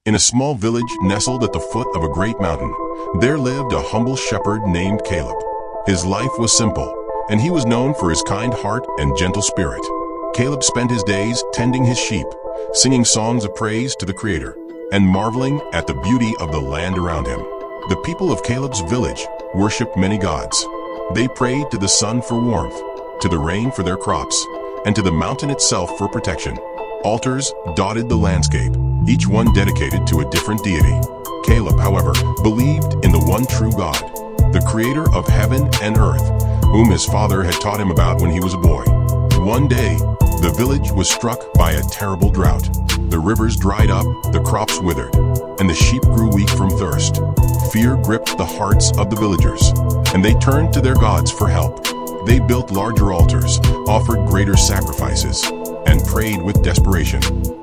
In a small village nestled at the foot of a great mountain, there lived a humble shepherd named Caleb. His life was simple, and he was known for his kind heart and gentle spirit. Caleb spent his days tending his sheep, singing songs of praise to the Creator, and marveling at the beauty of the land around him. The people of Caleb's village worshipped many gods. They prayed to the sun for warmth, to the rain for their crops, and to the mountain itself for protection. Altars dotted the landscape, each one dedicated to a different deity. Caleb, however, believed in the one true God, the Creator of heaven and earth, whom his father had taught him about when he was a boy. One day, the village was struck by a terrible drought. The rivers dried up, the crops withered, and the sheep grew weak from thirst. Fear gripped the hearts of the villagers, and they turned to their gods for help. They built larger altars, offered greater sacrifices, and prayed with desperation.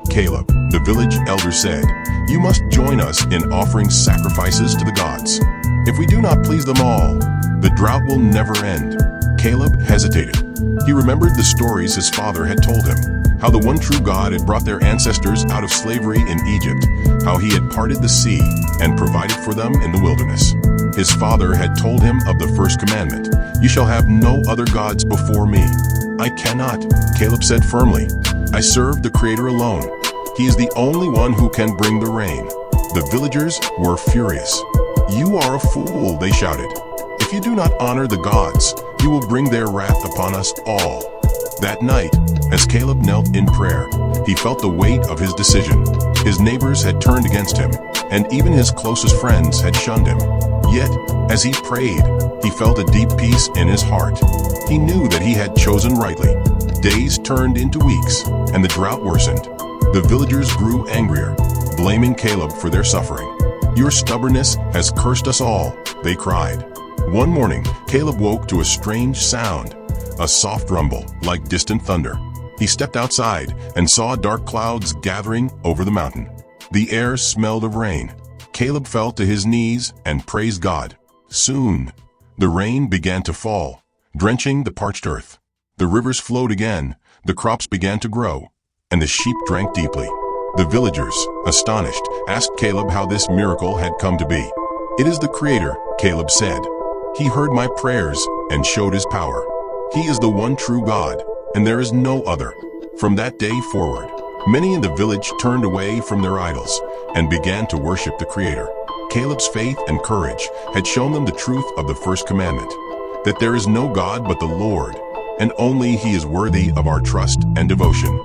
Caleb, the village elder, said, "You must join us in offering sacrifices to the gods. If we do not please them all, the drought will never end." Caleb hesitated. He remembered the stories his father had told him, how the one true God had brought their ancestors out of slavery in Egypt, how he had parted the sea and provided for them in the wilderness. His father had told him of the first commandment, "You shall have no other gods before me." "I cannot," Caleb said firmly. "I serve the Creator alone. He is the only one who can bring the rain." The villagers were furious. "You are a fool," they shouted. "If you do not honor the gods, you will bring their wrath upon us all." That night, as Caleb knelt in prayer, he felt the weight of his decision. His neighbors had turned against him, and even his closest friends had shunned him. Yet, as he prayed, he felt a deep peace in his heart. He knew that he had chosen rightly. Days turned into weeks, and the drought worsened. The villagers grew angrier, blaming Caleb for their suffering. "Your stubbornness has cursed us all," they cried. One morning, Caleb woke to a strange sound, a soft rumble like distant thunder. He stepped outside and saw dark clouds gathering over the mountain. The air smelled of rain. Caleb fell to his knees and praised God. Soon, the rain began to fall, drenching the parched earth. The rivers flowed again, the crops began to grow, and the sheep drank deeply. The villagers, astonished, asked Caleb how this miracle had come to be. "It is the Creator," Caleb said. "He heard my prayers and showed his power. He is the one true God, and there is no other." From that day forward, many in the village turned away from their idols and began to worship the Creator. Caleb's faith and courage had shown them the truth of the first commandment, that there is no God but the Lord, and only He is worthy of our trust and devotion.